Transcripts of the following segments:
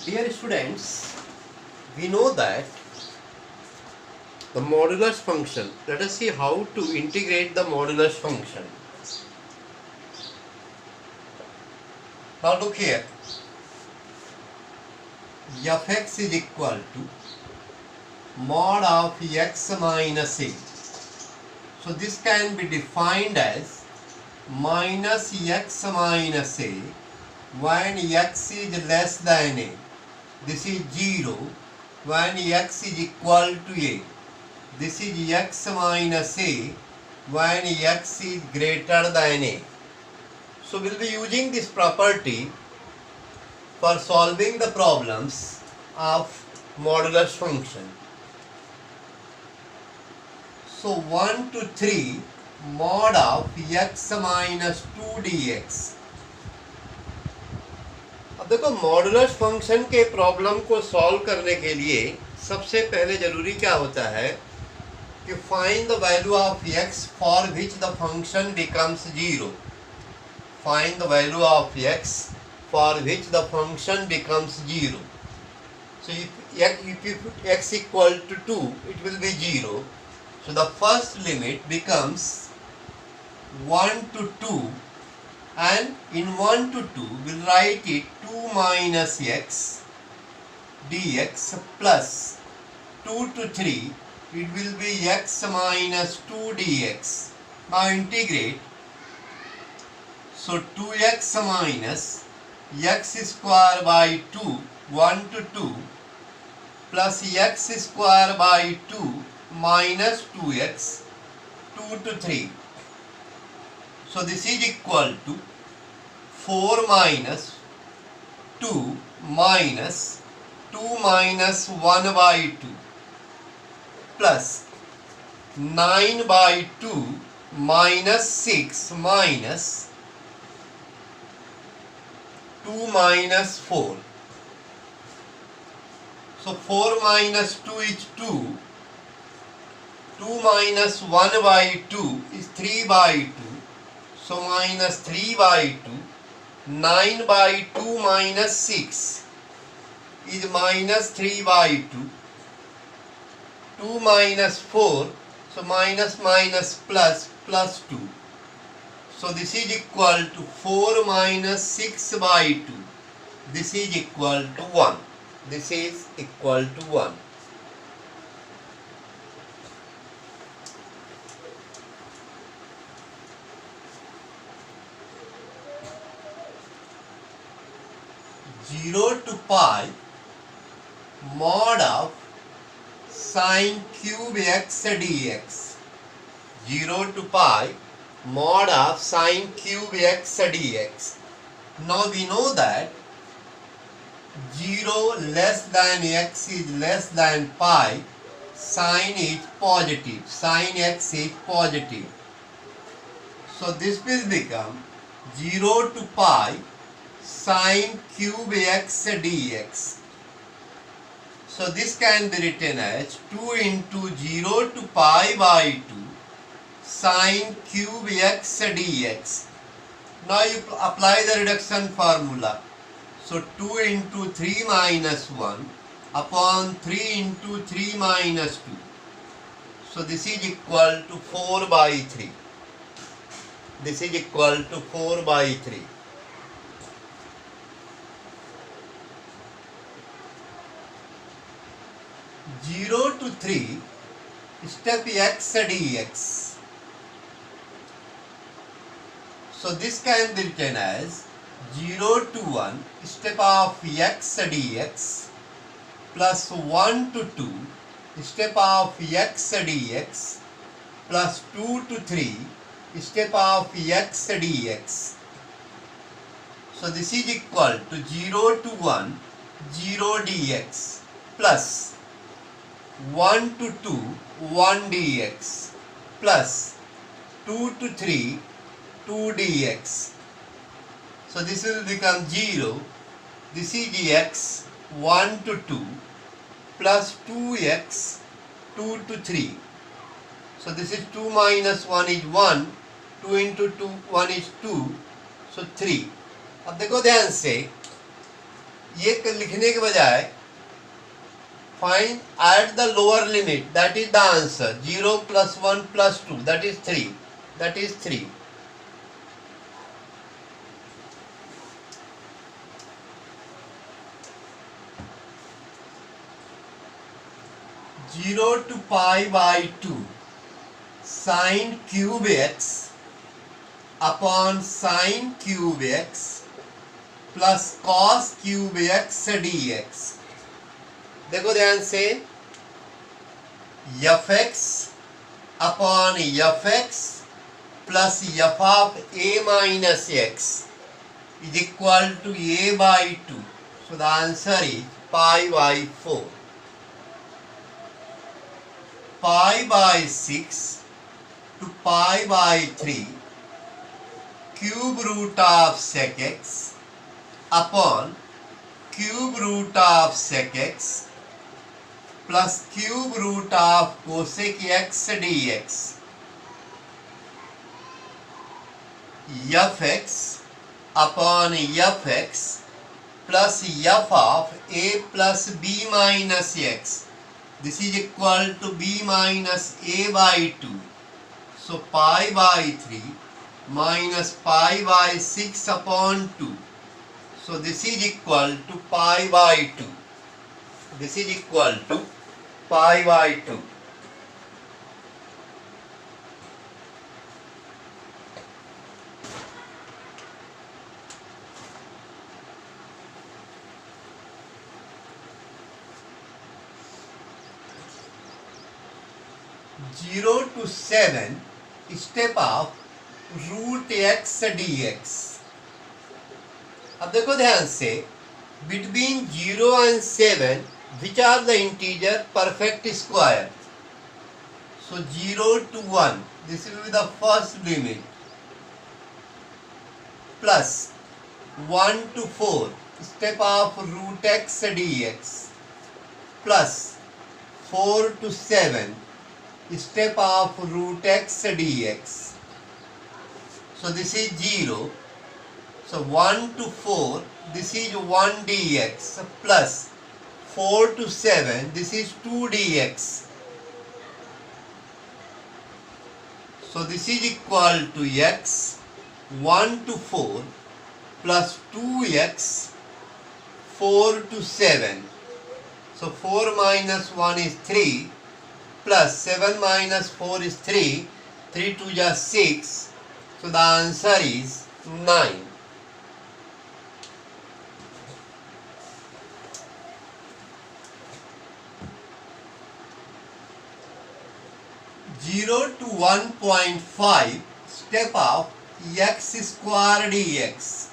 Dear students, we know that the modulus function, let us see how to integrate the modulus function. Now look here, fx is equal to mod of x minus a. So this can be defined as minus x minus a when x is less than a. This is 0 when x is equal to a. This is x minus a when x is greater than a. So we'll be using this property for solving the problems of modulus function. So 1 to 3 mod of x minus 2 dx. अब देखो modulus function के problem को solve करने के लिए सबसे पहले जरूरी क्या होता है कि find the value of x for which the function becomes 0. Find the value of x for which the function becomes 0. So if you put x equal to 2, it will be 0. So the first limit becomes 1 to 2, and in 1 to 2 we'll write it 2 minus x dx plus 2 to 3 it will be x minus 2 dx. Now integrate. So 2x minus x square by 2 1 to 2 plus x square by 2 minus 2x 2 to 3. So this is equal to 4 minus 2 minus 2 minus 1 by 2 plus 9 by 2 minus 6 minus 2 minus 4. So 4 minus 2 is 2. 2 minus 1 by 2 is 3 by 2. So minus 3 by 2. 9 by 2 minus 6 is minus 3 by 2. 2 minus 4. So minus minus plus plus 2. So this is equal to 4 minus 6 by 2. This is equal to 1. This is equal to 1. Zero to pi mod of sine cube x dx. 0 to pi mod of sine cube x dx. Now we know that 0 less than x is less than pi, sine is positive, sine x is positive. So this will become 0 to pi sine cube x dx. So this can be written as 2 into 0 to pi by 2 sine cube x dx. Now you apply the reduction formula. So 2 into 3 minus 1 upon 3 into 3 minus 2. So this is equal to 4 by 3. This is equal to 4 by 3. Zero to 3 step x dx. So this can be written as 0 to 1 step of x dx plus 1 to 2 step of x dx plus 2 to 3 step of x dx. So this is equal to 0 to 1 0 dx plus 1 to 2 1 dx plus 2 to 3 2 dx. So this will become 0. This is x 1 to 2 plus 2x 2 to 3. So this is 2 minus 1 is 1. 2 into 2 1 is 2. So 3. अब देखो ध्यान से ये लिखने के बजाय find at the lower limit, that is the answer. 0 + 1 + 2, that is 3. That is 3. Zero to pi/2 sin cube x upon sin cube x plus cos cube x dx. देखो ध्यान से, fx upon fx plus f of a minus x is equal to a/2. So the answer is pi/4. Pi/6 to pi/3 cube root of sec x upon cube root of sec x plus cube root of cosec x dx. Fx upon fx plus f of a plus b minus x. This is equal to b minus a/2. So pi/3 minus pi/6 upon 2. So this is equal to pi/2. This is equal to pi/2. Zero to 7 step of root x dx. अब देखो ध्यान से, between 0 and 7 which are the integer perfect square. So 0 to 1, this will be the first limit, plus 1 to 4 step of root x dx, plus 4 to 7 step of root x dx. So this is 0. So 1 to 4, this is 1 dx, plus 4 to 7, this is 2 dx. So this is equal to x 1 to 4 plus 2x 4 to 7. So 4 minus 1 is 3. Plus 7 minus 4 is 3. 3 2 is 6. So the answer is 9. Zero to 1.5 step of x square dx.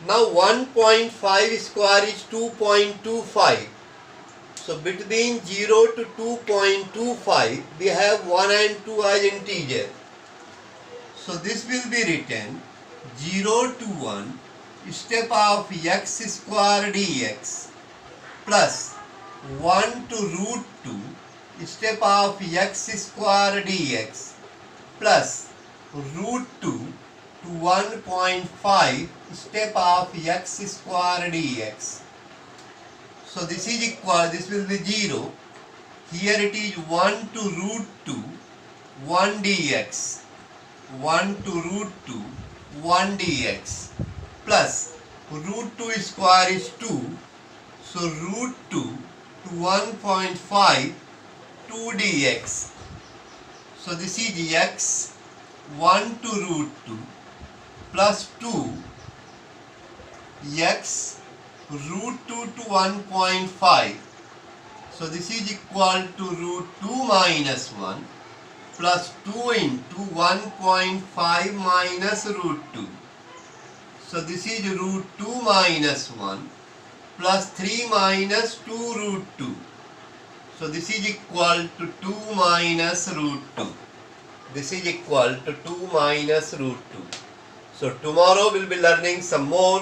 Now 1.5 square is 2.25. So between 0 to 2.25 we have 1 and 2 as integer. So this will be written 0 to 1 step of x square dx plus 1 to root 2 step of x square dx plus root 2 to 1.5 step of x square dx. So this is equal, this will be 0. Here it is 1 to root 2, 1 dx. 1 to root 2, 1 dx. Plus root 2 square is 2. So root 2 to 1.5, 2 dx. So this is x 1 to root 2 plus 2 x root 2 to 1.5. So this is equal to root 2 minus 1 plus 2 into 1.5 minus root 2. So this is root 2 minus 1 plus 3 minus 2 root 2. So this is equal to 2 minus root 2. This is equal to 2 minus root 2. So tomorrow we'll be learning some more